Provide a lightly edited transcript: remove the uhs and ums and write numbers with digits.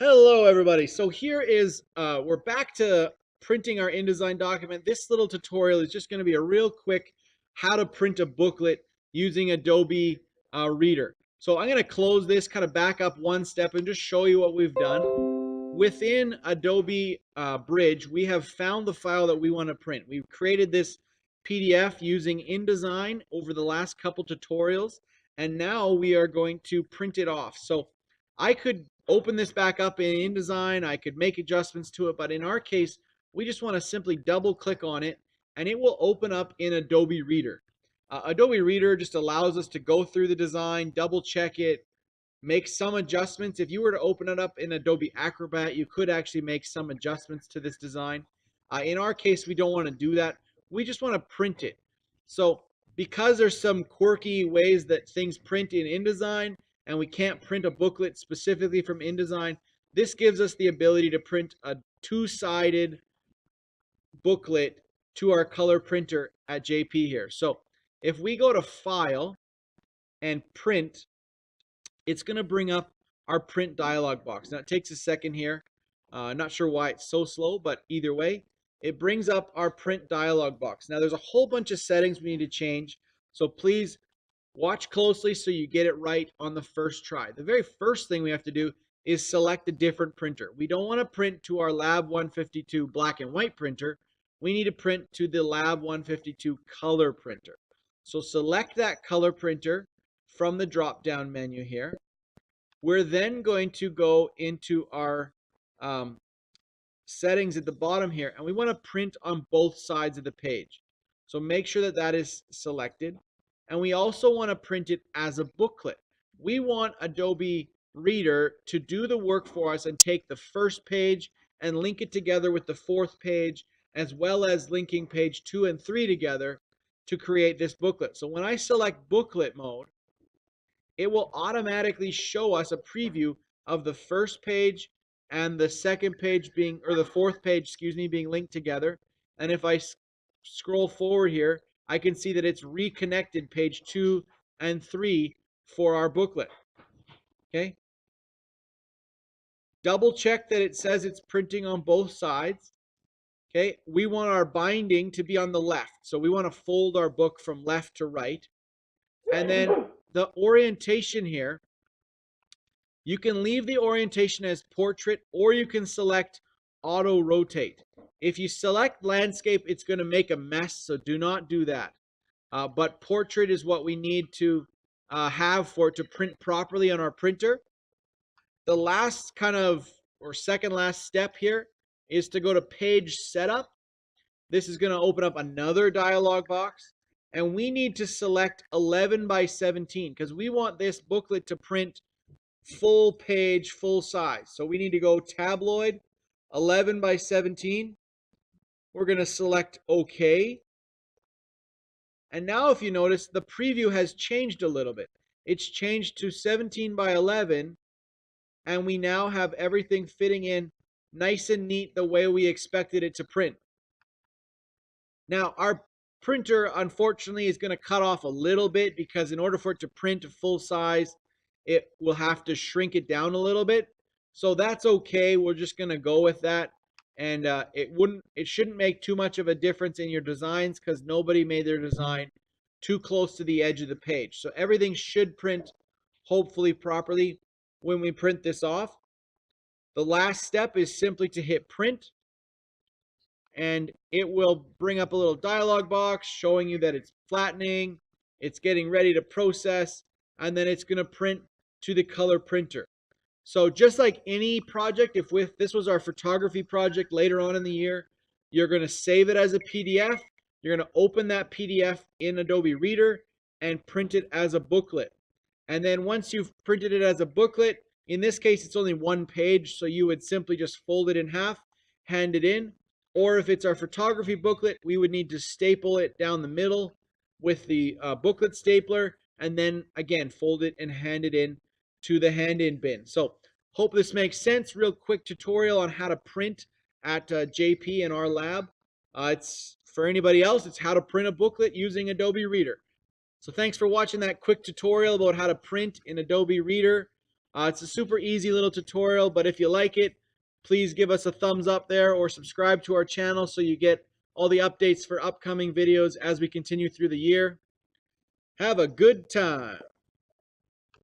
Hello, everybody. So here is, we're back to printing our InDesign document. This little tutorial is just going to be a real quick how to print a booklet using Adobe Reader. So I'm going to close this, kind of back up one step and just show you what we've done. Within Adobe Bridge, we have found the file that we want to print. We've created this PDF using InDesign over the last couple tutorials, and now we are going to print it off. So I could open this back up in InDesign, I could make adjustments to it, but in our case, we just want to simply double click on it and it will open up in Adobe Reader. Adobe Reader just allows us to go through the design, double check it, make some adjustments. If you were to open it up in Adobe Acrobat, you could actually make some adjustments to this design. In our case, we don't want to do that. We just want to print it. So because there's some quirky ways that things print in InDesign, and we can't print a booklet specifically from InDesign, this gives us the ability to print a two-sided booklet to our color printer at JP here. So if we go to File and Print, it's going to bring up our print dialog box. Now it takes a second here. Not sure why it's so slow, but either way, it brings up our print dialog box. Now there's a whole bunch of settings we need to change, so please watch closely so you get it right on the first try. The very first thing we have to do is select a different printer. We don't want to print to our Lab 152 black and white printer. We need to print to the Lab 152 color printer. So select that color printer from the drop-down menu here. We're then going to go into our settings at the bottom here, and we want to print on both sides of the page. So make sure that that is selected. And we also want to print it as a booklet. We want Adobe Reader to do the work for us and take the first page and link it together with the fourth page, as well as linking page 2 and 3 together to create this booklet. So when I select booklet mode, it will automatically show us a preview of the first page and the second page being, or the fourth page, excuse me, being linked together. And if I scroll forward here, I can see that it's reconnected page 2 and 3 for our booklet. Okay. Double check that it says it's printing on both sides. Okay. We want our binding to be on the left. So we want to fold our book from left to right. And then the orientation here, you can leave the orientation as portrait, or you can select auto rotate. If you select landscape, it's going to make a mess, so do not do that. But portrait is what we need to have for it to print properly on our printer. The last kind of, or second last step here is to go to page setup. This is going to open up another dialog box, and we need to select 11 by 17 because we want this booklet to print full page, full size. So we need to go tabloid 11 by 17. We're going to select OK. And now if you notice, the preview has changed a little bit. It's changed to 17 by 11, and we now have everything fitting in nice and neat the way we expected it to print. Now, our printer, unfortunately, is going to cut off a little bit because in order for it to print full size, it will have to shrink it down a little bit. So that's okay. We're just going to go with that. And it shouldn't make too much of a difference in your designs because nobody made their design too close to the edge of the page. So everything should print hopefully properly when we print this off. The last step is simply to hit print, and it will bring up a little dialog box showing you that it's flattening, it's getting ready to process, and then it's going to print to the color printer. So just like any project, if this was our photography project later on in the year, you're going to save it as a PDF. You're going to open that PDF in Adobe Reader and print it as a booklet. And then once you've printed it as a booklet, in this case, it's only one page, so you would simply just fold it in half, hand it in. Or if it's our photography booklet, we would need to staple it down the middle with the booklet stapler, and then again, fold it and hand it in to the hand-in bin. So hope this makes sense. Real quick tutorial on how to print at JP in our lab. It's for anybody else, it's how to print a booklet using Adobe Reader. So thanks for watching that quick tutorial about how to print in Adobe Reader. It's a super easy little tutorial, but if you like it, please give us a thumbs up there or subscribe to our channel so you get all the updates for upcoming videos as we continue through the year. Have a good time.